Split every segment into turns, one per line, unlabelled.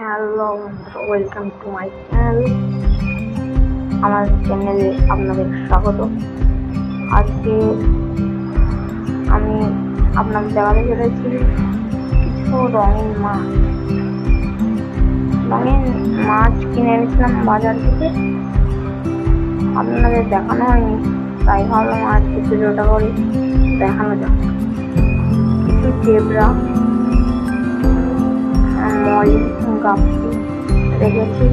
Hello, welcome to my channel. আমার চ্যানেলে আপনাদের স্বাগত। আজকে আমি আপনাদের দেখাতে চলেছি কিছু রঙিন মাছ কিনে এনেছিলাম বাজার থেকে। আপনাদের দেখানো হয়নি, তাই ভাবলাম আজকে ভিডিওটা করে দেখানো যাক। কিছু জেব্রা, মলি, গাপ্পি রেখেছি।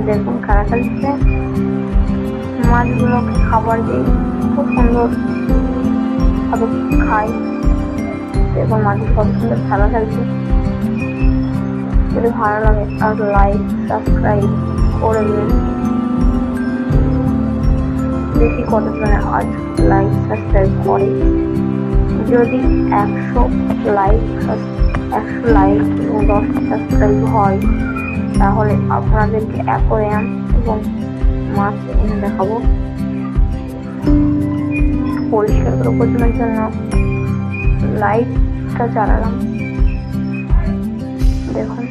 দেখুন খেলা খেলছে, মাছগুলোকে খাবার দিই, খুব সুন্দর ভাবে খাই। দেখুন মাছগুলো কত সুন্দর খেলা খেলছে। যদি ভালো লাগে আর লাইক সাবস্ক্রাইব করে দিন। দেখি কতজনে আজ লাইক সাবস্ক্রাইব করে। যদি 100 লাইক এবং 10 সাবস্ক্রাইব হয়, তাহলে আপনাদেরকে অ্যাকোয়ারিয়াম এবং মাছ এনে দেখাবো। পরিষ্কার করে বোঝানোর জন্য লাইটটা জ্বালালাম। দেখুন